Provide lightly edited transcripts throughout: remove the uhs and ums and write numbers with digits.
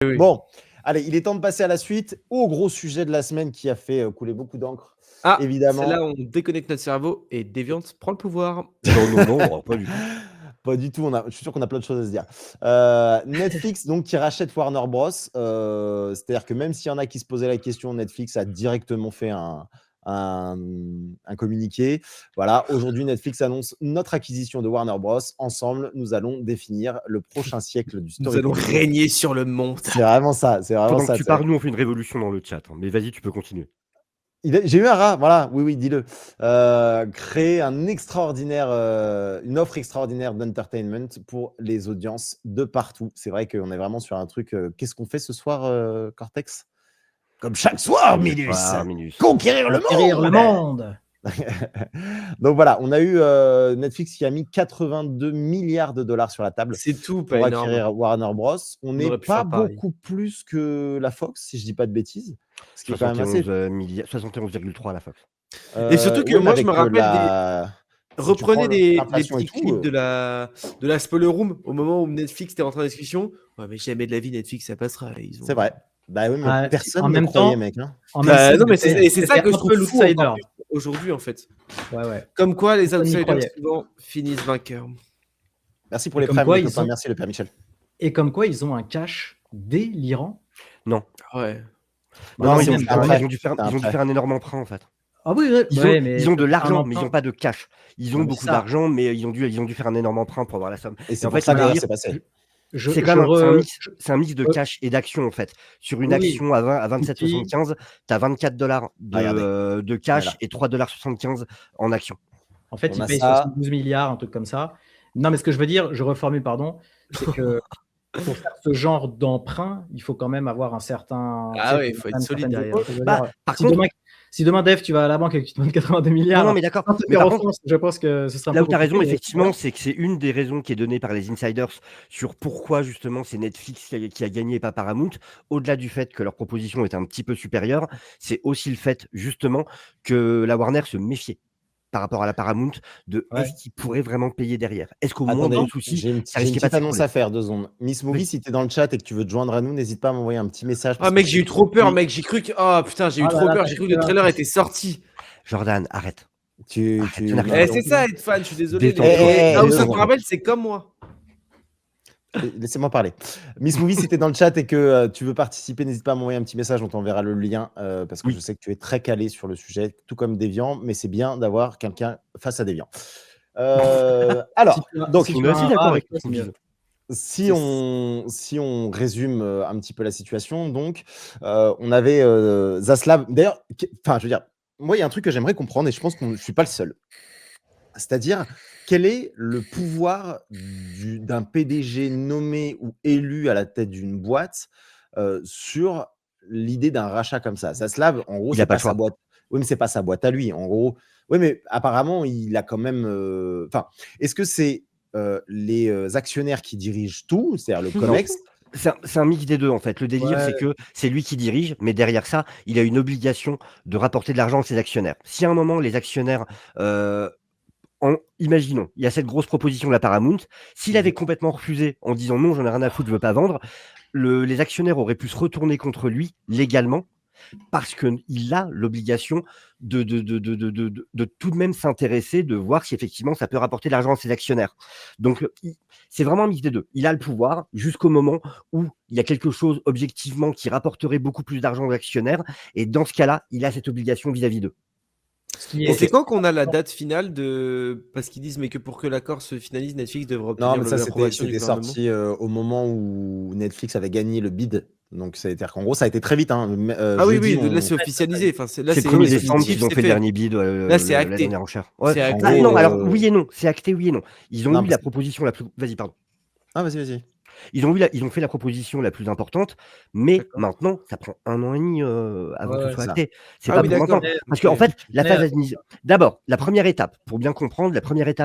Oui. Bon, allez, il est temps de passer à la suite, au gros sujet de la semaine qui a fait couler beaucoup d'encre. Ah, c'est Évidemment. là où on déconnecte notre cerveau et Deviant prend le pouvoir. Non, pas du tout. Pas du tout, je suis sûr qu'on a plein de choses à se dire. Netflix, donc, qui rachète Warner Bros. C'est-à-dire que même s'il y en a qui se posaient la question, Netflix a directement fait un communiqué. Voilà, aujourd'hui, Netflix annonce notre acquisition de Warner Bros. Ensemble, nous allons définir le prochain siècle du Nous allons storytelling. régner sur le monde. C'est vraiment ça. C'est vraiment Pendant ça. que tu parles, nous, on fait une révolution dans le chat. Hein. Mais vas-y, tu peux continuer. J'ai eu un rat, voilà, oui, dis-le. Créer une offre extraordinaire d'entertainment pour les audiences de partout. C'est vrai qu'on est vraiment sur un truc. Qu'est-ce qu'on fait ce soir, Cortex? Comme chaque soir, Minus. Conquérir le monde. Donc voilà, on a eu Netflix qui a mis 82 milliards de dollars sur la table. C'est tout, pour pas acquérir énorme. Warner Bros. On n'est pas beaucoup plus que la Fox, si je dis pas de bêtises. Ce qui est quand même assez. 71,3 à la Fox. Et surtout que moi, je me rappelle reprenez des petits clips de la spoiler room au moment où Netflix était rentré en discussion. Ouais, mais jamais de la vie, Netflix, ça passera. C'est vrai. Bah oui, mais personne ne croyait, mec. Hein. Non, mais c'est ça que je trouve fou aujourd'hui, en fait. Ouais. Comme quoi, les outsiders, souvent, finissent vainqueurs. Merci pour les primes, merci le père Michel. Et comme quoi, ils ont un cash délirant. Non. Ouais. Non, ils ont dû faire un énorme emprunt, en fait. Ah oui, ils ont de l'argent, mais ils n'ont pas de cash. Ils ont beaucoup d'argent, mais ils ont dû faire un énorme emprunt pour avoir la somme. Et c'est en fait ça que c'est passé. C'est quand même un mix de cash et d'action, en fait. Sur une action à 27,75, tu as $24 de cash et $3,75 en action. En fait, ils payent 72 milliards, un truc comme ça. Non, mais ce que je veux dire, je reformule, pardon, c'est que pour faire ce genre d'emprunt, il faut quand même avoir un certain... Ah oui, il faut être solide derrière. Par contre, si demain, Dev, tu vas à la banque et que tu te demandes 82 milliards, non, mais d'accord. Je pense que ce sera là où tu as raison, effectivement, c'est que c'est une des raisons qui est donnée par les insiders sur pourquoi, justement, c'est Netflix qui a gagné et pas Paramount. Au-delà du fait que leur proposition est un petit peu supérieure, c'est aussi le fait, justement, que la Warner se méfiait par rapport à la Paramount est-ce qu'ils pourraient vraiment payer derrière? Est-ce qu'au moins, dans le souci, j'ai une petite annonce à faire, 2 secondes. Miss Movie, si tu es dans le chat et que tu veux te joindre à nous, n'hésite pas à m'envoyer un petit message. Ah mec, j'ai eu trop peur, mec. J'ai cru que j'ai eu trop peur. J'ai cru que le trailer était sorti. Jordan, arrête. C'est ça être fan, je suis désolé. Où ça te rappelle, c'est comme moi. Laissez-moi parler. Miss Movie, si tu es dans le chat et que tu veux participer, n'hésite pas à m'envoyer un petit message, on t'enverra le lien parce que je sais que tu es très calé sur le sujet, tout comme Deviant, mais c'est bien d'avoir quelqu'un face à Deviant. Alors, donc, si on résume un petit peu la situation, donc, on avait Zaslav. D'ailleurs, je veux dire, moi, il y a un truc que j'aimerais comprendre et je pense que je ne suis pas le seul. C'est-à-dire, quel est le pouvoir d'un PDG nommé ou élu à la tête d'une boîte sur l'idée d'un rachat comme ça? Zaslav, en gros, c'est pas sa boîte. Oui, mais c'est pas sa boîte à lui. En gros, oui, mais apparemment, il a quand même. Est-ce que c'est les actionnaires qui dirigent tout, c'est-à-dire le COMEX? C'est un mix des deux, en fait. Le délire, c'est que c'est lui qui dirige, mais derrière ça, il a une obligation de rapporter de l'argent à ses actionnaires. Si à un moment, les actionnaires... imaginons, il y a cette grosse proposition de la Paramount. S'il avait complètement refusé en disant non, j'en ai rien à foutre, je veux pas vendre, les actionnaires auraient pu se retourner contre lui légalement parce qu'il a l'obligation de tout de même s'intéresser, de voir si effectivement ça peut rapporter de l'argent à ses actionnaires. Donc c'est vraiment un mix des deux. Il a le pouvoir jusqu'au moment où il y a quelque chose objectivement qui rapporterait beaucoup plus d'argent aux actionnaires, et dans ce cas-là, il a cette obligation vis-à-vis d'eux. Et c'est quand qu'on a la date finale parce qu'ils disent mais que pour que l'accord se finalise, Netflix devrait obtenir l'approbation du gouvernement. C'était sorti au moment où Netflix avait gagné le bid. Donc c'est-à-dire qu'en gros ça a été très vite. Hein. Oui, là c'est officialisé. Enfin, c'est le 1er décembre qu'ils ont fait le dernier bid. Là c'est acté. C'est acté. Non, alors oui et non. C'est acté, oui et non. Ils ont eu la proposition la plus. Vas-y, pardon. Ah vas-y. Ils ont fait la proposition la plus importante, mais maintenant, ça prend 1 an et demi avant que ce soit acté. C'est pas pour maintenant. Parce qu'en fait, la phase administrative. D'abord, la première étape, pour bien comprendre,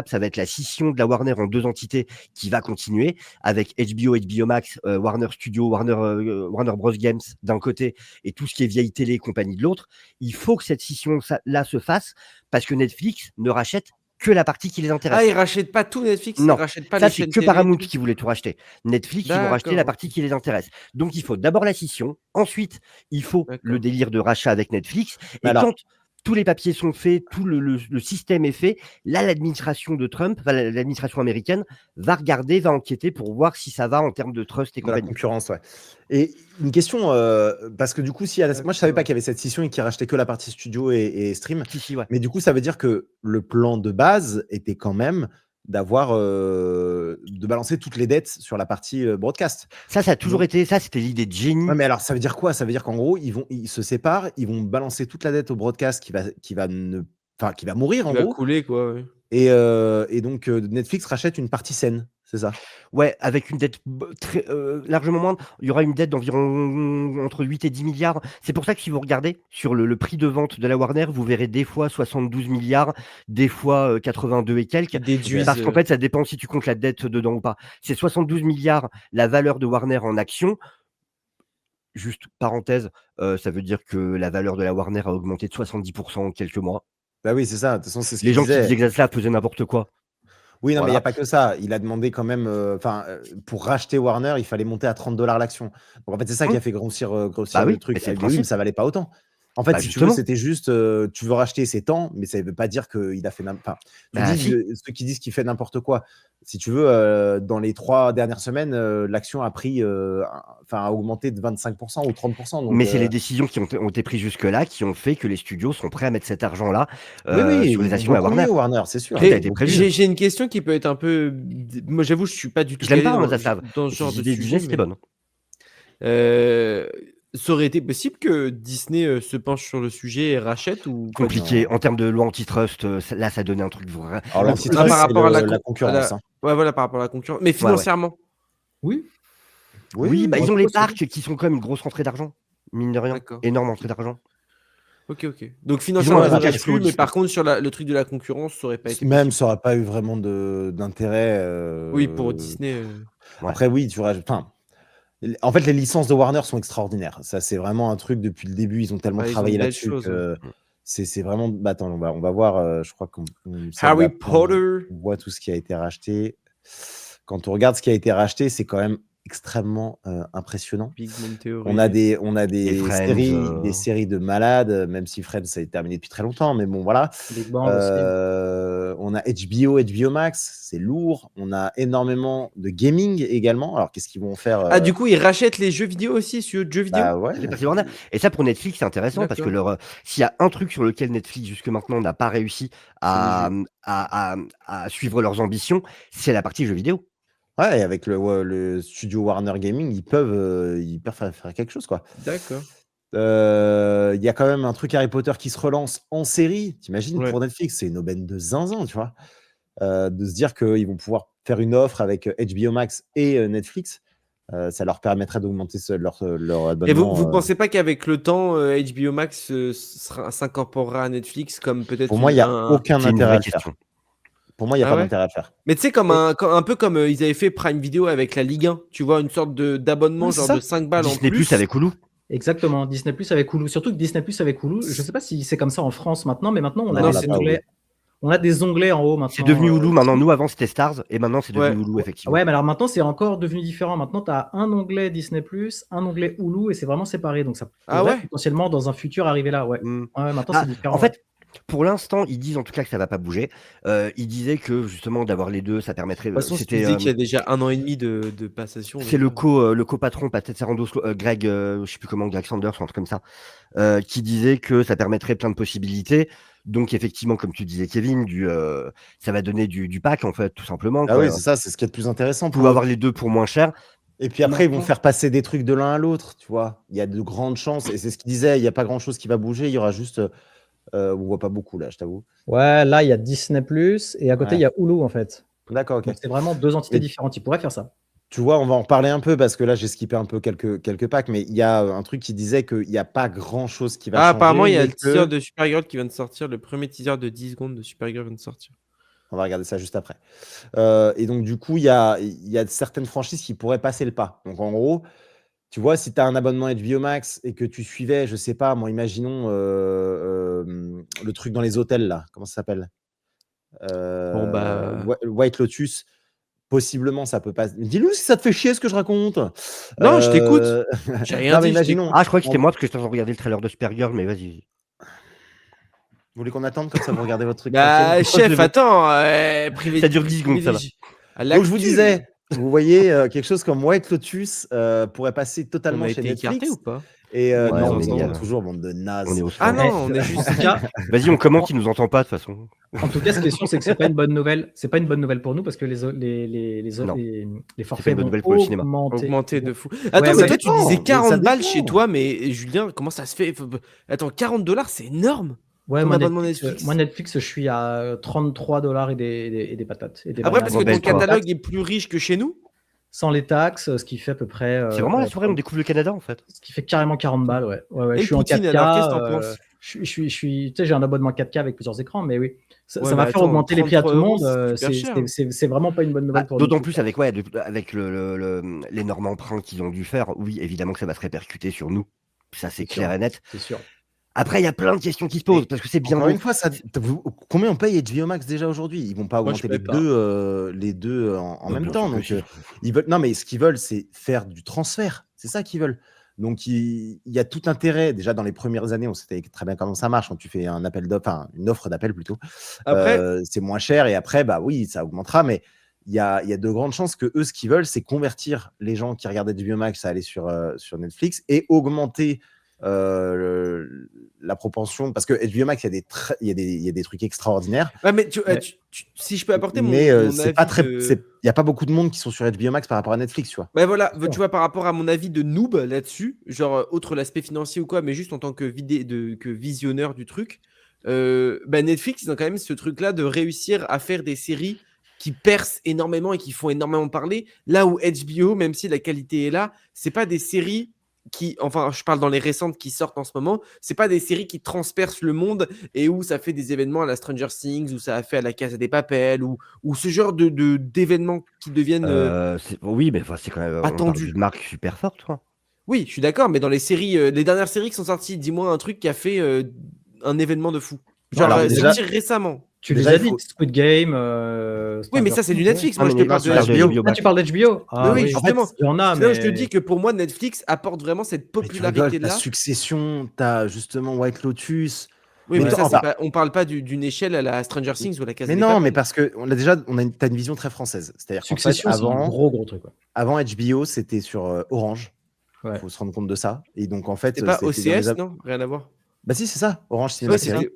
ça va être la scission de la Warner en 2 entités qui va continuer avec HBO Max, Warner Studio, Warner Bros Games d'un côté et tout ce qui est vieille télé et compagnie de l'autre. Il faut que cette scission-là se fasse parce que Netflix ne rachète que la partie qui les Ah, intéresse. ils rachètent pas tout Netflix, ils Non, rachètent pas ça les c'est chaînes que télé et Paramount tout? qui voulait tout racheter. Netflix, ils vont racheter la D'accord, partie qui les intéresse. Donc il faut d'abord la scission, ensuite il faut le d'accord. délire de rachat avec Netflix, Mais et alors, quand tous les papiers sont faits, tout le système est fait, là l'administration de Trump, enfin, l'administration américaine, va regarder, va enquêter pour voir si ça va en termes de trust et de la compagnie. concurrence, ouais. Et une question, parce que du coup, moi je savais pas qu'il y avait cette scission et qu'ils rachetaient que la partie studio et stream. Si, ouais. Mais du coup, ça veut dire que le plan de base était quand même d'avoir de balancer toutes les dettes sur la partie broadcast. Ça a toujours Donc, été, ça c'était l'idée de génie. ouais, mais alors ça veut dire quoi? Ça veut dire qu'en gros, ils se séparent, ils vont balancer toute la dette au broadcast qui va mourir en Il va gros. couler, quoi, ouais. Et donc Netflix rachète une partie saine, c'est ça? Ouais, avec une dette très, largement moindre. Il y aura une dette d'environ entre 8 et 10 milliards. C'est pour ça que si vous regardez sur le prix de vente de la Warner, vous verrez des fois 72 milliards, des fois 82 et quelques. Ils déduisent. Parce qu'en fait, ça dépend si tu comptes la dette dedans ou pas. C'est 72 milliards la valeur de Warner en actions. Juste parenthèse, ça veut dire que la valeur de la Warner a augmenté de 70% en quelques mois. Bah oui, c'est ça. De toute façon, c'est ce Les qu'il gens qui disait. disaient que Zaslav faisait n'importe quoi. Oui, non, mais il n'y a Voilà. pas que ça. Il a demandé quand même, pour racheter Warner, il fallait monter à 30 $ l'action. Donc en fait, c'est ça qui a fait grossir Bah le oui, mais truc. c'est le Avec des mais principe. ça valait pas autant. En fait, Bah si tu veux, justement. c'était juste, tu veux racheter, c'est temps, mais ça ne veut pas dire qu'il a fait enfin, tu Bah dis si. ceux qui disent qu'il fait n'importe quoi. Si tu veux, dans les 3 dernières semaines, l'action a pris, a augmenté de 25% ou 30%. Donc, Mais c'est les décisions qui ont été prises jusque-là qui ont fait que les studios sont prêts à mettre cet argent-là oui, sur les ils vont actions à beaucoup Warner. mieux, Warner, c'est sûr. Tout a Et été Beaucoup prévu. mieux. j'ai une question qui peut être un peu. Moi, j'avoue, je suis pas du tout Je l'aime calé pas, dans, Zaslav. dans ce genre Ses de idées sujet, business, c'était mais bonne. ça aurait été possible que Disney se penche sur le sujet et rachète ou pas du tout? Compliqué. En termes de loi antitrust, là, ça donnait un truc vrai. Alors Le l'antitrust, truc, par c'est rapport à la concurrence. Hein. Ouais, voilà, par rapport à la concurrence. Mais ouais. financièrement. Oui, Oui, bah, oui. ils ont moi, les je pense que parcs qui sont quand même une grosse rentrée d'argent. Mine de rien. D'accord. Énorme rentrée d'argent. Ok. Donc Ils financièrement, ont ils un auraient cash flow pu, mais par distant. contre, sur le truc de la concurrence, ça aurait pas été Même, possible. ça n'aurait pas eu vraiment d'intérêt. Oui, pour Disney. Ouais. Après, oui, tu vois. Enfin, en fait, les licences de Warner sont extraordinaires. Ça, c'est vraiment un truc depuis le début. Ils ont tellement Bah, ils ont travaillé de belles là-dessus choses. que c'est vraiment. Bah, attends, on va voir. Je crois qu'on Harry Potter. on voit tout ce qui a été racheté. Quand on regarde ce qui a été racheté, c'est quand même extrêmement impressionnant. Big Bang Theory. On a des Et Friends, séries de malades, même si Friends, ça a été terminé depuis très longtemps, mais bon, voilà. Big Bang aussi. On a HBO Max, c'est lourd. On a énormément de gaming également. Alors, qu'est-ce qu'ils vont faire Ah, du coup, ils rachètent les jeux vidéo aussi, sur jeux vidéo? Bah ouais. les parties Warner. Et ça, pour Netflix, c'est intéressant parce que s'il y a un truc sur lequel Netflix, jusque maintenant, n'a pas réussi à suivre leurs ambitions, c'est la partie jeux vidéo. Ouais, et avec le studio Warner Gaming, ils peuvent faire quelque chose, quoi. D'accord. Il y a quand même un truc Harry Potter qui se relance en série. T'imagines, Ouais. pour Netflix, c'est une aubaine de zinzin, tu vois. De se dire qu'ils vont pouvoir faire une offre avec HBO Max et Netflix, ça leur permettrait d'augmenter leur Et abonnement. vous pensez pas qu'avec le temps, HBO Max s'incorporera à Netflix comme peut-être Pour moi, il n'y a aucun C'est une intérêt à vraie le faire. question. Pour moi, il n'y a Ah pas ouais? d'intérêt à le faire. Mais tu sais, un peu comme ils avaient fait Prime Video avec la Ligue 1, tu vois, une sorte d'abonnement, Ouais, c'est genre ça. de 5 balles en Disney plus. Plus avec Hulu. Exactement, Disney Plus avec Hulu. Surtout que Disney Plus avec Hulu, je ne sais pas si c'est comme ça en France maintenant, mais maintenant on a Non, des on l'a pas, onglets. Hulu. On a des onglets en haut maintenant. C'est devenu Hulu maintenant. Nous, avant, c'était Stars et maintenant, c'est devenu Ouais. Hulu, effectivement. Ouais, mais alors maintenant c'est encore devenu différent. Maintenant tu as un onglet Disney Plus, un onglet Hulu et c'est vraiment séparé. Donc ça Ah pourrait ouais? potentiellement dans un futur arriver là. Ouais, Mm. ouais maintenant Ah, c'est différent. en fait, pour l'instant, ils disent en tout cas que ça va pas bouger. Ils disaient que justement d'avoir les deux, ça permettrait. De toute façon, tu C'était disais qu'il y a déjà 1 an et demi de passation. c'est donc, le co-patron, peut-être Sarandos, Greg, je sais plus comment, Greg Sanders, ou un truc comme ça, qui disait que ça permettrait plein de possibilités. Donc effectivement, comme tu disais, Kevin, ça va donner du pack en fait, tout simplement. Ah quoi. oui, c'est ça, c'est ce qui est le plus intéressant. Pour avoir les deux pour moins cher. Et puis après, ils vont Maintenant- faire passer des trucs de l'un à l'autre, tu vois. Il y a de grandes chances, et c'est ce qu'il disait, il n'y a pas grand-chose qui va bouger, il y aura juste... on voit pas beaucoup, là, je t'avoue. Ouais, là il y a Disney Plus et à côté il y a Hulu en fait. D'accord, ok. Donc c'est vraiment deux entités Et- différentes. Ils pourraient faire ça. Tu vois, on va en reparler un peu, parce que là, j'ai skippé un peu quelques packs, mais il y a un truc qui disait qu'il n'y a pas grand-chose qui va changer. apparemment, il y a mais le teaser de Supergirl qui vient de sortir. Le premier teaser de 10 secondes de Supergirl vient de sortir. On va regarder ça juste après. Et donc, du coup, il y a certaines franchises qui pourraient passer le pas. Donc, en gros, tu vois, si tu as un abonnement HBO Max et que tu suivais, je sais pas, moi, imaginons le truc dans les hôtels, là. Comment ça s'appelle Bon, bah... White Lotus, possiblement, ça peut pas. Dis-nous si ça te fait chier ce que je raconte. Non, je t'écoute. J'ai rien Non, mais dit. imaginons. Ah, je crois que c'était moi parce que je t'ai regardé le trailer de Supergirl, mais vas-y. Vous voulez qu'on attende comme ça, vous regardez votre truc Bah, tranquille chef, attends. Ça dure 10 secondes, ça va. Donc, je vous disais, vous voyez, quelque chose comme White Lotus pourrait passer On totalement a chez été écarté Netflix. ou pas? Et Ouais, non, on mais est, toujours bande de nazes. On est au Ah centre. non, on est juste... En tout cas, Vas-y, on commente, il nous entend pas de toute façon. En tout cas, ce qui est sûr, c'est que c'est pas une bonne nouvelle. C'est pas une bonne nouvelle pour nous parce que les Non. forfaits pas une bonne vont nouvelle pour le cinéma. Augmenté de fou. Attends, mais ouais. toi, tu Non, disais mais 40 ça balles dépend. chez toi, mais Julien, comment ça se fait? Attends, 40 $, c'est énorme. Ouais, Ton moi abonnement Netflix, je suis à 33 $ et des patates. Et des Après, bananes. parce que ton Rebelle-toi. catalogue est plus riche que chez nous? Sans les taxes, ce qui fait à peu près. C'est vraiment la soirée où on découvre le Canada en fait. Ce qui fait carrément 40 balles, ouais. Et Je suis en Poutine, 4K. alors, qu'est-ce que t'en penses? Tu sais, j'ai un abonnement 4K avec plusieurs écrans, mais oui. Ça Ouais, va mais faire attends, augmenter les prix à tout le 33 monde. €, c'est super cher. C'est vraiment pas une bonne nouvelle pour nous. D'autant plus avec l'énorme emprunt qu'ils ont dû faire. Oui, évidemment que ça va se répercuter sur nous. Ça, c'est clair et net. C'est sûr. Après, il y a plein de questions qui se posent parce que c'est bien Encore beau. une fois, combien on paye HBO Max déjà aujourd'hui? Ils vont pas Moi, je augmenter paye les deux en même bien temps. sûr que Donc, si. ils veulent. Non, mais ce qu'ils veulent, c'est faire du transfert. C'est ça qu'ils veulent. Donc, il y a tout intérêt. Déjà, dans les premières années, on sait très bien comment ça marche. Quand tu fais un appel d'offres, enfin, une offre d'appel plutôt, Après, c'est moins cher. Et après, bah oui, ça augmentera. Mais il y a de grandes chances que eux, ce qu'ils veulent, c'est convertir les gens qui regardent HBO Max à aller sur Netflix et augmenter la propension, parce que HBO Max, il y a des trucs extraordinaires. ouais, mais si je peux apporter mon c'est avis pas très, de... il n'y a pas beaucoup de monde qui sont sur HBO Max par rapport à Netflix, tu vois. Ouais, voilà, tu vois, par rapport à mon avis de noob là-dessus, genre, outre l'aspect financier ou quoi, mais juste en tant que visionneur du truc, Netflix, ils ont quand même ce truc-là de réussir à faire des séries qui percent énormément et qui font énormément parler, là où HBO, même si la qualité est là, c'est pas des séries qui, enfin, je parle dans les récentes qui sortent en ce moment, c'est pas des séries qui transpercent le monde et où ça fait des événements à la Stranger Things, où ça a fait à la Casa des Papel, ou ce genre d'événements qui deviennent Oui, mais c'est quand même. On parle attendus. d'une marque super forte, quoi. Oui, je suis d'accord, mais dans les séries, les dernières séries qui sont sorties, dis-moi un truc qui a fait un événement de fou. Genre, Alors, déjà- sorti récemment. Tu Déjà, les as il dit, faut- Squid Game. Oui, mais ça, c'est du Netflix. Moi, Ah, je mais te parle de non, c'est HBO. HBO. Ah, tu parles d'HBO? Ah, oui, oui. justement. Il y en a, C'est là où mais. je te dis que pour moi, Netflix apporte vraiment cette Mais tu rigoles, popularité-là. t'as Succession, t'as justement White Lotus. Oui, mais Mais ça, enfin, on parle pas d'une échelle à la Stranger Things ou à la Casa Mais des non, Papel. mais parce que t'as une vision très française. C'est-à-dire qu'en fait, Succession, c'est un gros truc. Ouais. avant HBO, c'était sur Orange. Il Ouais. faut se rendre compte de ça. Et donc, en fait, C'est pas c'était dans les OCS, non? Rien à voir. Bah si, c'est ça, Orange Cinéma Ouais, Série.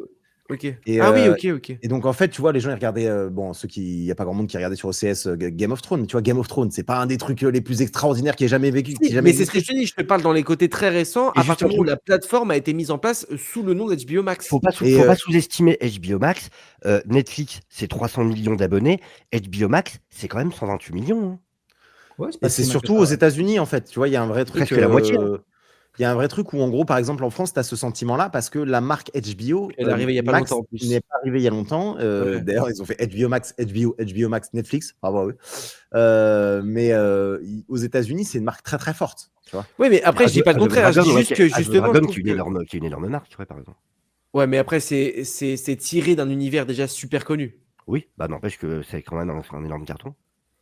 Ok. Et, Ah oui, ok. Et donc, en fait, tu vois, les gens, ils regardaient, il n'y a pas grand monde qui regardait sur OCS Game of Thrones. Tu vois, Game of Thrones, c'est pas un des trucs les plus extraordinaires qui ait jamais vécu. Si, mais c'est ce que je te dis, je te parle dans les côtés très récents, Et à partir du moment où justement- la plateforme a été mise en place sous le nom d'HBO Max. Faut pas sous-estimer HBO Max. Netflix, c'est 300 millions d'abonnés. HBO Max, c'est quand même 128 millions. Hein. Ouais, Et c'est surtout aux États-Unis, en fait. Tu vois, il y a un vrai truc. Presque la moitié. Il y a un vrai truc où, en gros, par exemple, en France, tu as ce sentiment-là parce que la marque HBO. Elle est arrivée il y a pas Max longtemps en plus. n'est pas arrivée il y a longtemps. Ouais. D'ailleurs, ils ont fait HBO Max, HBO Max, Netflix. Bravo à eux. Mais aux États-Unis, c'est une marque très très forte. Tu vois. Oui, mais après, je dis pas le contraire. Je dis juste que justement. Dragon, qui est une énorme marque, tu vois, par exemple. Ouais, mais après, c'est tiré d'un univers déjà super connu. Oui, bah n'empêche que c'est quand même un énorme carton.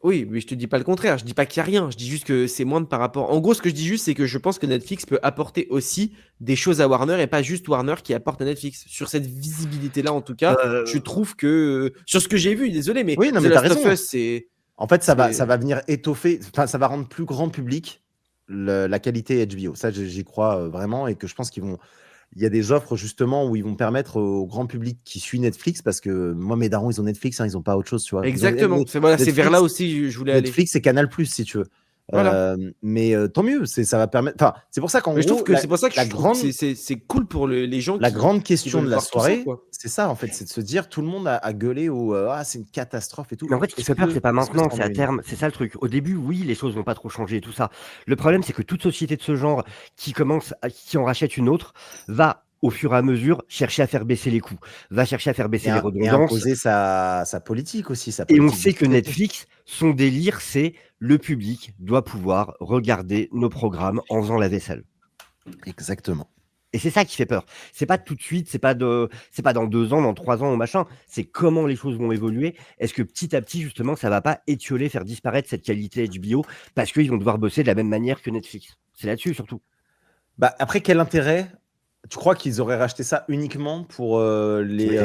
Oui, mais je te dis pas le contraire. Je dis pas qu'il y a rien. Je dis juste que c'est moindre par rapport. En gros, ce que je dis juste, c'est que je pense que Netflix peut apporter aussi des choses à Warner et pas juste Warner qui apporte à Netflix. Sur cette visibilité-là, en tout cas, je trouve que sur ce que j'ai vu, désolé, mais oui, non, The mais t'as Last of raison. Us, c'est. En fait, ça va venir étoffer. Enfin, ça va rendre plus grand public la qualité HBO. Ça, j'y crois vraiment et que je pense qu'ils vont. Il y a des offres justement où ils vont permettre au grand public qui suit Netflix, parce que moi, mes darons, ils ont Netflix, ils n'ont pas autre chose, tu vois. Exactement. C'est vers là aussi je voulais aller. Netflix et Canal+, si tu veux. Voilà. Mais tant mieux, ça va permettre. Enfin, c'est pour ça qu'en gros, je trouve que c'est pour ça que la grande, c'est cool pour les gens. La grande question de la soirée, ça, c'est ça en fait, c'est de se dire tout le monde a gueulé au c'est une catastrophe et tout. Mais en fait, ce qui fait peur, c'est pas maintenant, c'est à terme. C'est ça le truc. Au début, oui, les choses vont pas trop changer et tout ça. Le problème, c'est que toute société de ce genre qui en rachète une autre va au fur et à mesure chercher à faire baisser les coûts, va chercher à faire baisser les redondances. Et imposer sa politique aussi. Et on sait que Netflix, son délire, c'est le public doit pouvoir regarder nos programmes en faisant la vaisselle. Exactement. Et c'est ça qui fait peur. C'est pas tout de suite, c'est pas dans 2 ans, dans 3 ans ou machin. C'est comment les choses vont évoluer. Est-ce que petit à petit, justement, ça va pas étioler, faire disparaître cette qualité HBO parce qu'ils vont devoir bosser de la même manière que Netflix. C'est là-dessus surtout. Bah, après, quel intérêt? Tu crois qu'ils auraient racheté ça uniquement pour les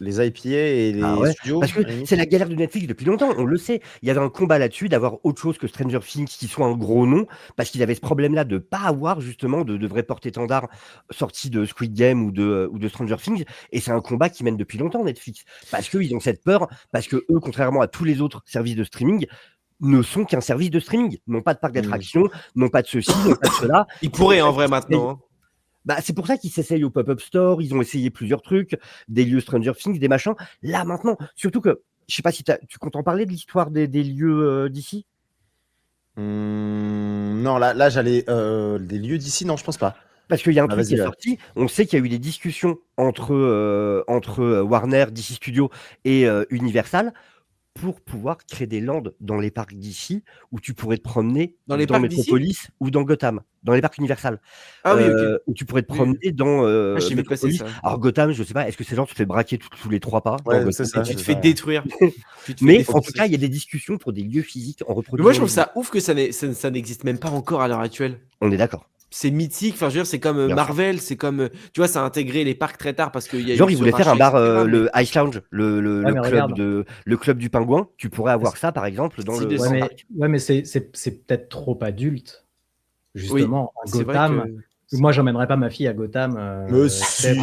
IPA et les Ah ouais, studios parce que à la limite c'est la galère de Netflix depuis longtemps, on le sait. Il y avait un combat là-dessus d'avoir autre chose que Stranger Things qui soit un gros nom, parce qu'ils avaient ce problème-là de pas avoir justement de vrais porte-étendards sortis de Squid Game ou de Stranger Things. Et c'est un combat qui mène depuis longtemps Netflix, parce qu'ils ont cette peur, parce que eux, contrairement à tous les autres services de streaming, ne sont qu'un service de streaming, n'ont pas de parc d'attractions, n'ont pas de ceci, n'ont pas de cela. Ils pourraient en vrai maintenant. Hein. Bah, c'est pour ça qu'ils s'essayent au pop-up store, ils ont essayé plusieurs trucs, des lieux Stranger Things, des machins. Là, maintenant, surtout que, je sais pas si tu comptes en parler de l'histoire des lieux d'ici. Non, là j'allais. Des lieux d'ici, non, je pense pas. Parce qu'il y a un Ah, truc qui vas-y, est là. sorti, on sait qu'il y a eu des discussions entre Warner, DC Studios et Universal pour pouvoir créer des landes dans les parcs d'ici où tu pourrais te promener Dans les parcs d'ici Metropolis ou dans Gotham, dans les parcs Universal. Ah oui, ok. Où tu pourrais te Oui. promener dans J'ai vu passer Metropolis. ça. Alors Gotham, je sais pas, est-ce que c'est genre tu te fais braquer tous les 3 pas dans Ouais, Gotham? c'est ça. Tu te c'est fais ça. détruire. Tu te fais Mais en défoncer. tout cas, il y a des discussions pour des lieux physiques en Mais reproduisant. moi, je trouve les ça ouf que ça n'existe même pas encore à l'heure actuelle. lieux. On est d'accord. C'est mythique. Enfin, je veux dire, c'est comme Bien sûr. Marvel. C'est comme, tu vois, ça a intégré les parcs très tard parce qu'il y a Genre, eu ils ce voulaient faire un rachat, bar, etc., mais- le Ice Lounge, le mais regarde. club du pingouin. Tu pourrais avoir ça, par exemple, dans Si, le de dans ça. le Ouais, parc. mais c'est peut-être trop adulte. Justement, à C'est vrai Gotham. que- Moi, j'emmènerais pas ma fille à Gotham. Mais c'est si.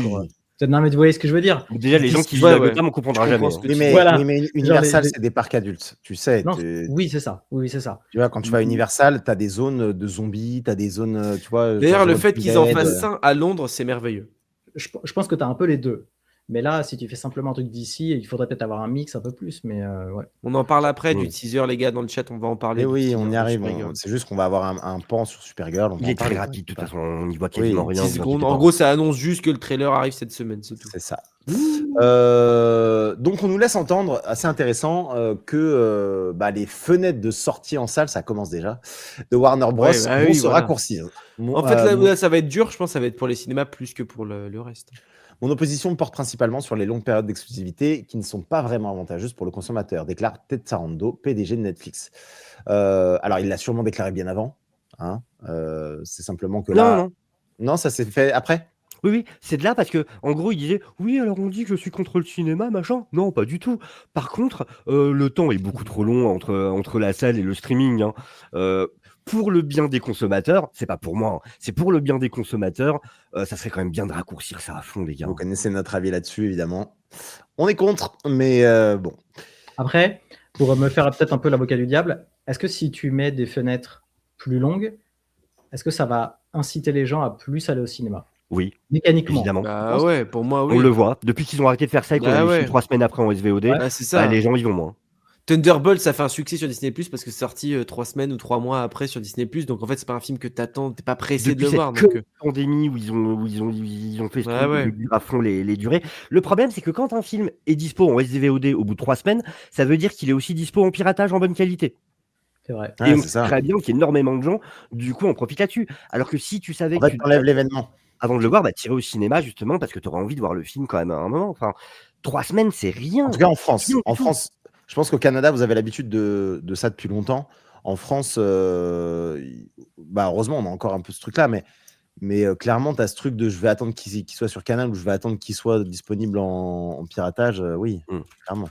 Non, mais vous voyez ce que je veux dire? Déjà, les gens qui Ouais, vivent à ouais. Gotham, on comprendra Je jamais. comprends ce que Oui, tu mais, dis. Voilà. oui, mais Genre, Universal, les- c'est des parcs adultes. Tu sais. Non, oui, c'est ça. Oui, c'est ça. Tu vois, quand tu vas à Universal, tu as des zones de zombies, tu as des zones, tu vois. D'ailleurs, genre le The fait Walking qu'ils en Dead. fassent ça à Londres, c'est merveilleux. Je pense que tu as un peu les deux. Mais là, si tu fais simplement un truc d'ici, il faudrait peut-être avoir un mix un peu plus. Mais ouais. On en parle après du Mm. teaser, les gars, dans le chat. On va en parler. Mais du oui, teaser on y de arrive. Supergirl. C'est juste qu'on va avoir un pan sur Supergirl. On va Il en est très parler, rapide, de toute t'inquiète façon, on n'y voit quasiment Oui, rien. 10 vous secondes. inquiétez En pas. gros, ça annonce juste que le trailer arrive cette semaine, c'est tout. C'est ça. Donc, on nous laisse entendre, assez intéressant, que les fenêtres de sortie en salle, ça commence déjà, de Warner Bros. Ouais, bah vont oui, se voilà. raccourcir. En fait, là, ça va être dur, je pense, ça va être pour les cinémas plus que pour le reste. Mon opposition porte principalement sur les longues périodes d'exclusivité qui ne sont pas vraiment avantageuses pour le consommateur, déclare Ted Sarandos, PDG de Netflix. Alors, il l'a sûrement déclaré bien avant. Hein. C'est simplement que là. Non. Non, ça s'est fait après. Oui, c'est de là parce que, en gros, il disait oui, alors on dit que je suis contre le cinéma, machin. Non, pas du tout. Par contre, le temps est beaucoup trop long entre la salle et le streaming. Hein. Pour le bien des consommateurs, c'est pas pour moi, hein, c'est pour le bien des consommateurs, ça serait quand même bien de raccourcir ça à fond, les gars. Vous connaissez notre avis là-dessus, évidemment. On est contre, mais bon. Après, pour me faire peut-être un peu l'avocat du diable, est-ce que si tu mets des fenêtres plus longues, est-ce que ça va inciter les gens à plus aller au cinéma? Oui, Mécaniquement. évidemment. Bah ouais, pour moi, oui. On le voit. Depuis qu'ils ont arrêté de faire ça et qu'on Bah a eu le film ouais. 3 semaines après en SVOD, Bah, c'est ça. les gens y vont moins. Thunderbolt, ça fait un succès sur Disney Plus parce que c'est sorti 3 semaines ou 3 mois après sur Disney Plus. Donc en fait, c'est pas un film que t'attends, t'es pas pressé de Depuis le cette voir. Donc, pandémie où ils ont fait ce Ouais, truc de ouais. réduire à fond les durées. Le problème, c'est que quand un film est dispo en SVOD au bout de 3 semaines, ça veut dire qu'il est aussi dispo en piratage en bonne qualité. C'est vrai. Ouais, Et on c'est sait ça. très bien qu'il y a énormément de gens, du coup, en profitent là-dessus. Alors que si tu savais En que fait, tu t'enlèves l'événement. avant de le voir, t'irais au cinéma justement parce que tu auras envie de voir le film quand même à un moment. Enfin, 3 semaines, c'est rien. En tout cas, en France. Rien du En tout. France, je pense qu'au Canada, vous avez l'habitude de ça depuis longtemps. En France, heureusement, on a encore un peu ce truc-là, mais clairement, tu as ce truc de je vais attendre qu'il soit sur Canal ou je vais attendre qu'il soit disponible en piratage. Oui, clairement.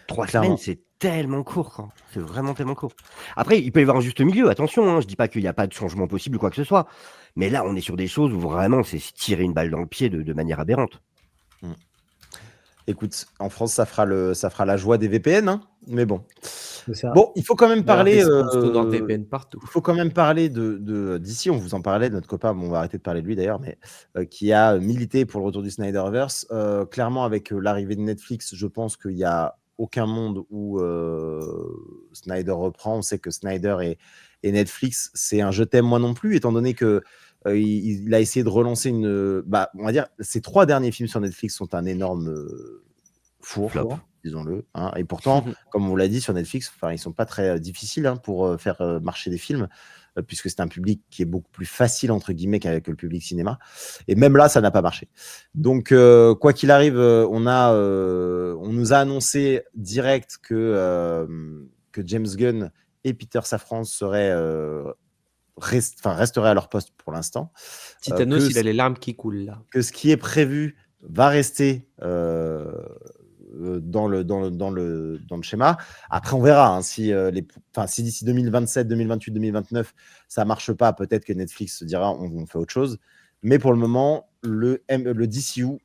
3 Clairement. semaines, c'est tellement court, quoi. C'est vraiment tellement court. Après, il peut y avoir un juste milieu, attention, hein, je dis pas qu'il n'y a pas de changement possible ou quoi que ce soit. Mais là, on est sur des choses où vraiment, c'est se tirer une balle dans le pied de manière aberrante. Écoute, en France, ça fera la joie des VPN, hein, mais bon. C'est ça. Bon, il faut quand même parler. des sponsors NordVPN partout. Il faut quand même parler d'ici. On vous en parlait, notre copain. Bon, on va arrêter de parler de lui d'ailleurs, mais qui a milité pour le retour du Snyderverse. Clairement, avec l'arrivée de Netflix, je pense qu'il n'y a aucun monde où Snyder reprend. On sait que Snyder et Netflix, c'est un je t'aime moi non plus, étant donné que il a essayé de relancer on va dire, ses 3 derniers films sur Netflix sont un énorme four, Flop. disons-le. Hein. Et pourtant, comme on l'a dit sur Netflix, ils sont pas très difficiles pour faire marcher des films. puisque c'est un public qui est beaucoup plus facile, entre guillemets, que le public cinéma. Et même là, ça n'a pas marché. Donc, quoi qu'il arrive, on nous a annoncé direct que James Gunn et Peter Safran resteraient à leur poste pour l'instant. Titanos, il a les larmes qui coulent là. Que ce qui est prévu va rester dans le schéma. Après, on verra hein, si d'ici 2027, 2028, 2029, ça marche pas, peut-être que Netflix se dira on fait autre chose. Mais pour le moment, le DCU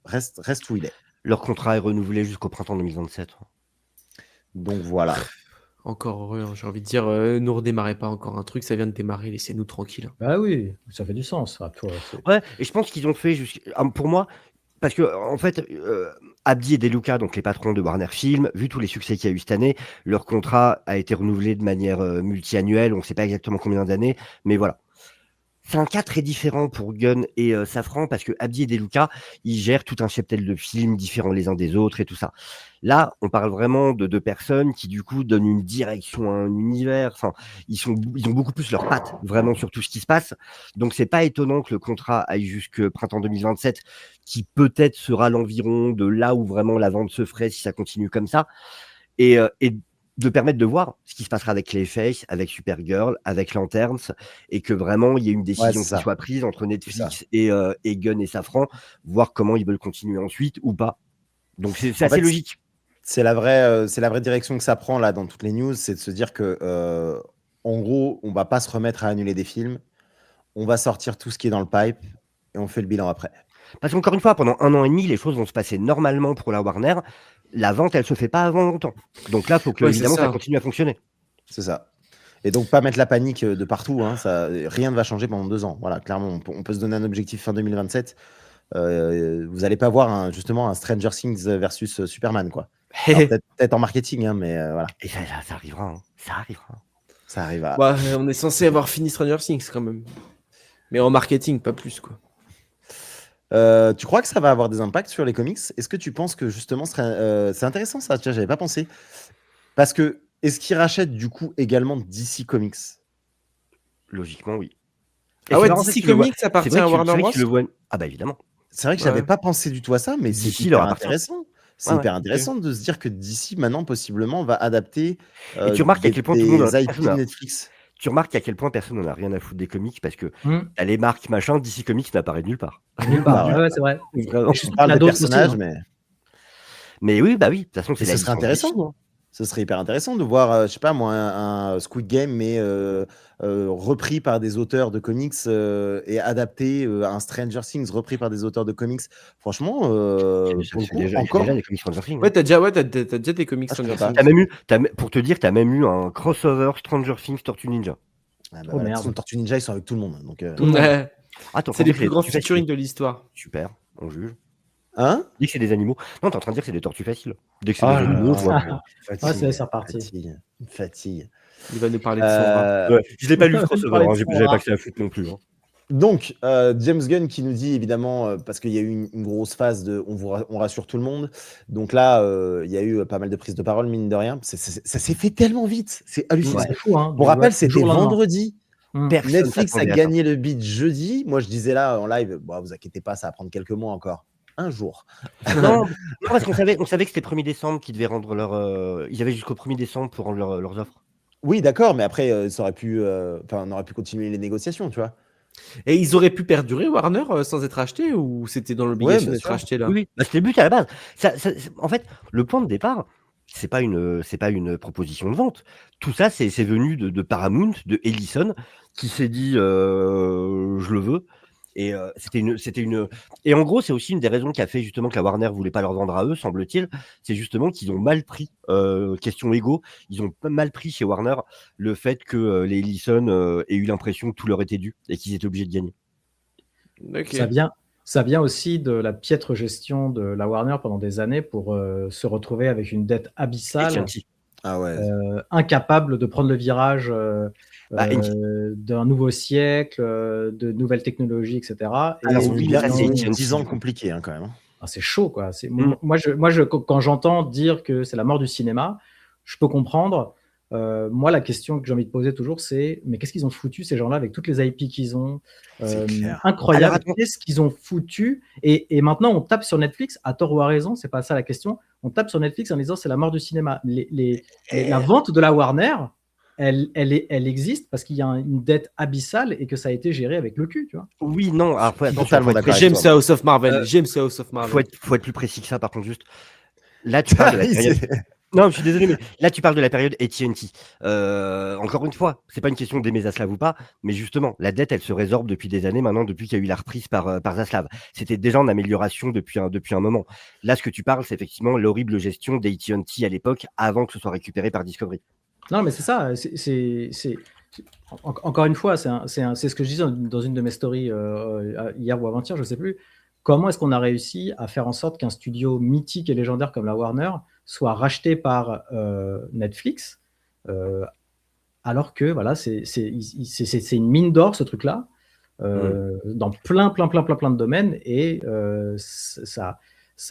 reste où il est. Leur contrat est renouvelé jusqu'au printemps 2027. Donc voilà. Encore heureux, hein, j'ai envie de dire, ne redémarrez pas encore un truc, ça vient de démarrer, laissez-nous tranquilles. Bah oui, ça fait du sens. Ça, toi, ouais, et je pense qu'ils ont fait, pour moi, parce que en fait, Abdi et DeLuca, donc les patrons de Warner Film, vu tous les succès qu'il y a eu cette année, leur contrat a été renouvelé de manière multi-annuelle, on ne sait pas exactement combien d'années, mais voilà. C'est un cas très différent pour Gunn et Safran parce que Abdi et DeLuca, ils gèrent tout un cheptel de films différents les uns des autres et tout ça. Là, on parle vraiment de deux personnes qui, du coup, donnent une direction à un univers. Enfin, ils ont beaucoup plus leurs pattes vraiment sur tout ce qui se passe. Donc, c'est pas étonnant que le contrat aille jusque printemps 2027, qui peut-être sera l'environ de là où vraiment la vente se ferait si ça continue comme ça. Et de permettre de voir ce qui se passera avec Clayface, avec Supergirl, avec Lanterns, et que vraiment il y ait une décision qui soit prise entre Netflix et Gunn et Safran, voir comment ils veulent continuer ensuite ou pas. Donc c'est assez logique. C'est la vraie direction que ça prend là dans toutes les news, c'est de se dire que en gros, on va pas se remettre à annuler des films, on va sortir tout ce qui est dans le pipe et on fait le bilan après. Parce qu'encore une fois, pendant 1 an et demi, les choses vont se passer normalement pour la Warner. La vente, elle se fait pas avant longtemps. Donc là, il faut que évidemment ça continue à fonctionner. C'est ça. Et donc pas mettre la panique de partout. Hein, rien ne va changer pendant 2 ans. Voilà, clairement, on peut se donner un objectif fin 2027. Vous n'allez pas voir justement un Stranger Things versus Superman, quoi. Peut-être en marketing, hein, mais voilà. Et ça arrivera. Hein. Ça arrivera. Ça arrivera. Bah, on est censé avoir fini Stranger Things quand même. Mais en marketing, pas plus, quoi. Tu crois que ça va avoir des impacts sur les comics? Est-ce que tu penses que justement, c'est intéressant ça, tu vois, j'avais pas pensé. Parce que, est-ce qu'ils rachètent du coup également DC Comics? Logiquement, oui. Et ah ouais, DC Comics appartient à Warner Bros. Ah bah évidemment. C'est vrai que j'avais pas pensé du tout à ça, mais c'est hyper intéressant. C'est hyper intéressant de se dire que DC maintenant possiblement va adapter et tu remarques à quel point tout le monde IP de Netflix. Tu remarques à quel point personne n'en a rien à foutre des comics parce que t'as les marques machin, DC Comics n'apparaît nulle part. Nulle part, ouais, c'est vrai. Je parle des personnages, aussi, mais oui, bah oui, de toute façon, c'est ce serait intéressant. Ce serait hyper intéressant de voir, je sais pas moi, un Squid Game, mais repris par des auteurs de comics et adapté un Stranger Things repris par des auteurs de comics. Franchement, encore des comics Stranger Things. Ouais, t'as déjà des comics Stranger Things. Pour te dire, t'as même eu un crossover Stranger Things Tortue Ninja. Ah bah merde. Tortue Ninja, ils sont avec tout le monde. Donc, ouais. Attends, c'est les plus grands featuring de l'histoire. Super, on juge. Hein? Dis que c'est des animaux. Non, t'es en train de dire que c'est des tortues faciles. Dès que c'est des animaux, je vois. C'est reparti. Fatigue. Il va nous parler de son bras. Ouais. Je l'ai pas lu le crossover, j'avais pas que ça à foutre non plus. Hein. Donc, James Gunn qui nous dit évidemment, parce qu'il y a eu une grosse phase de on rassure tout le monde. Donc là, il y a eu pas mal de prises de parole, mine de rien. Ça s'est fait tellement vite. C'est hallucinant. C'est fou, hein. Pour rappel, c'était vendredi. Netflix a gagné le bid jeudi. Moi, je disais là en live, vous inquiétez pas, ça va prendre quelques mois encore. Un jour. Non, parce qu'on savait que c'était le 1er décembre qu'ils devaient rendre leur. Ils avaient jusqu'au 1er décembre pour rendre leurs offres. Oui, d'accord, mais après, ça aurait pu, on aurait pu continuer les négociations, tu vois. Et ils auraient pu perdurer Warner sans être achetés ou c'était dans l'obligation d'être achetés là? Oui, c'était le but à la base. En fait, le point de départ, c'est pas une proposition de vente. Tout ça, c'est venu de Paramount, de Ellison, qui s'est dit je le veux. Et et en gros, c'est aussi une des raisons qui a fait justement que la Warner voulait pas leur vendre à eux, semble-t-il. C'est justement qu'ils ont mal pris, question égo, ils ont mal pris chez Warner le fait que les Ellison aient eu l'impression que tout leur était dû et qu'ils étaient obligés de gagner. Okay. Ça vient aussi de la piètre gestion de la Warner pendant des années pour se retrouver avec une dette abyssale, incapable de prendre le virage d'un nouveau siècle, de nouvelles technologies, etc. Alors, oui, c'est 10 ans compliqués quand même. C'est chaud, quoi. Moi, quand j'entends dire que c'est la mort du cinéma, je peux comprendre. moi, la question que j'ai envie de poser toujours, c'est mais qu'est-ce qu'ils ont foutu ces gens-là avec toutes les IP qu'ils ont C'est clair. incroyable. Alors, attends. Qu'est-ce qu'ils ont foutu et maintenant, on tape sur Netflix, à tort ou à raison, c'est pas ça la question. On tape sur Netflix en disant c'est la mort du cinéma. La vente de la Warner, elle existe parce qu'il y a une dette abyssale et que ça a été géré avec le cul, tu vois. Oui, non, alors Totalement d'accord avec James toi. House of Marvel. Euh, James House of Marvel. faut être plus précis que ça, par contre, juste. Là, tu parles de la période. Non, je suis désolé, mais là, tu parles de la période AT&T. Encore une fois, c'est pas une question d'aimer Zaslav ou pas, mais justement, la dette, elle se résorbe depuis des années maintenant, depuis qu'il y a eu la reprise par Zaslav. C'était déjà en amélioration depuis un moment. Là, ce que tu parles, c'est effectivement l'horrible gestion d'AT&T à l'époque, avant que ce soit récupéré par Discovery. Non, mais c'est ça. Encore une fois, c'est ce que je disais dans une de mes stories hier ou avant-hier, je ne sais plus. Comment est-ce qu'on a réussi à faire en sorte qu'un studio mythique et légendaire comme la Warner soit racheté par Netflix, alors que voilà, c'est une mine d'or ce truc-là, dans plein de domaines, et ça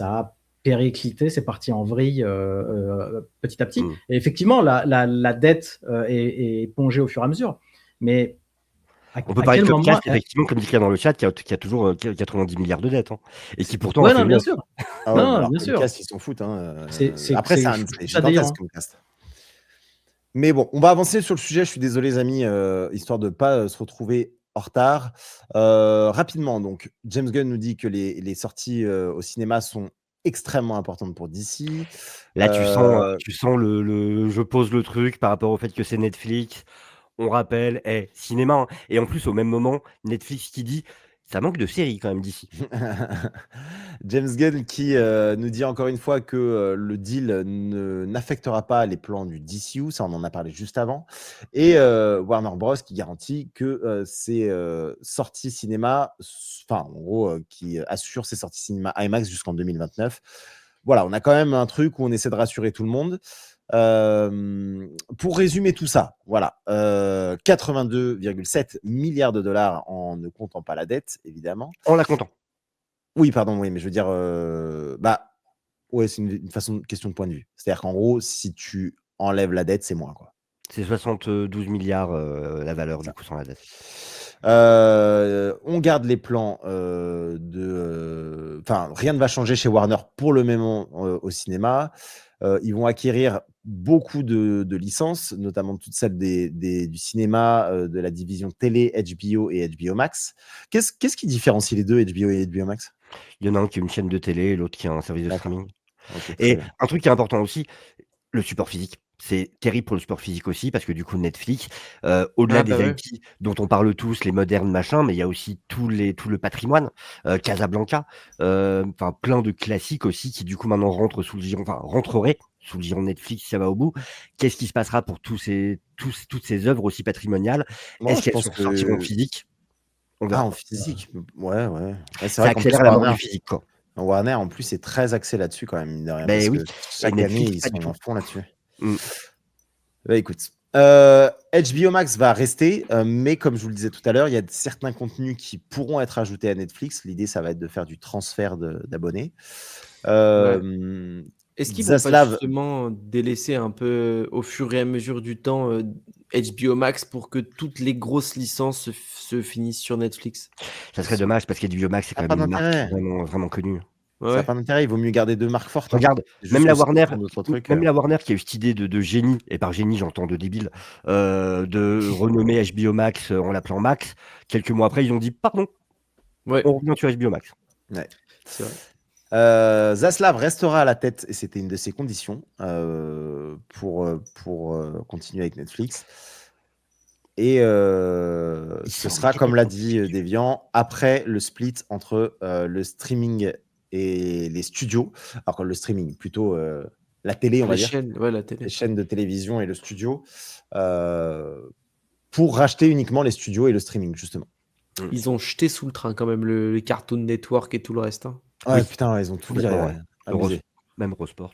a périclité, c'est parti en vrille petit à petit. Et effectivement, la dette est épongée au fur et à mesure. Mais on peut parler de Comcast, effectivement, comme dit dans le chat, qui a toujours 90 milliards de dettes, hein, et qui pourtant ouais, a fait non, bien sûr. Ah ouais, non, alors bien sûr. Comcast, ils s'en foutent. Hein. Après, c'est gigantesque, Comcast. Mais bon, on va avancer sur le sujet. Je suis désolé, les amis, histoire de ne pas se retrouver en retard. Rapidement, donc, James Gunn nous dit que les sorties au cinéma sont extrêmement importantes pour DC. Là, tu sens le je pose le truc par rapport au fait que c'est Netflix. On rappelle, cinéma. Hein. Et en plus, au même moment, Netflix qui dit ça manque de séries quand même d'ici. James Gunn qui nous dit encore une fois que le deal n'affectera pas les plans du DCU, ça on en a parlé juste avant, et Warner Bros qui garantit que ses sorties cinéma, enfin en gros qui assure ses sorties cinéma IMAX jusqu'en 2029. Voilà, on a quand même un truc où on essaie de rassurer tout le monde. Pour résumer tout ça, voilà, 82,7 milliards de dollars en ne comptant pas la dette, évidemment. En la comptant. Oui, pardon, oui, mais je veux dire, ouais, c'est une question de point de vue. C'est-à-dire qu'en gros, si tu enlèves la dette, c'est moins, quoi. C'est 72 milliards la valeur, du coup, sans la dette. On garde les plans Enfin, rien ne va changer chez Warner pour le moment au cinéma. Ils vont acquérir beaucoup de licences, notamment toutes celles du cinéma, de la division télé, HBO et HBO Max. Qu'est-ce qui différencie les deux, HBO et HBO Max? Il y en a un qui a une chaîne de télé, l'autre qui a un service de streaming. Okay, et un truc qui est important aussi, le support physique. C'est terrible pour le support physique aussi, parce que du coup, Netflix, au-delà des IP dont on parle tous, les modernes, machin, mais il y a aussi tout le patrimoine, Casablanca, plein de classiques aussi qui du coup maintenant rentreraient sous le giron Netflix si ça va au bout. Qu'est-ce qui se passera pour toutes ces œuvres aussi patrimoniales? Est-ce qu'elles sortiront en physique? On verra. En physique, ouais. Ça accélère la mort du physique, quoi. Warner, en plus, est très axé là-dessus quand même, mine de rien. Ben oui. Chaque année, ils sont à fond là-dessus. Écoute, HBO Max va rester, mais comme je vous le disais tout à l'heure, il y a certains contenus qui pourront être ajoutés à Netflix. L'idée, ça va être de faire du transfert d'abonnés. Est-ce qu'ils vont pas justement délaisser un peu au fur et à mesure du temps HBO Max pour que toutes les grosses licences se finissent sur Netflix? Ça serait dommage parce qu'HBO Max c'est quand même une marque vraiment connue. Ouais. Ça n'a pas d'intérêt, il vaut mieux garder deux marques fortes. Regarde, même la Warner qui a eu cette idée de génie, et par génie j'entends de débile, de renommer HBO Max en l'appelant Max. Quelques mois après, ils ont dit pardon, on revient sur HBO Max. Ouais. C'est vrai. Zaslav restera à la tête, et c'était une de ses conditions pour continuer avec Netflix. Et ce sera, comme l'a dit Deviant, après le split entre le streaming et les studios. Alors que le streaming, plutôt la télé, on va dire. La télé. Les chaînes de télévision et le studio. Pour racheter uniquement les studios et le streaming, justement. Ils ont jeté sous le train quand même le Cartoon Network et tout le reste. Hein. Ouais, putain, ils ont tout viré. Même Eurosport.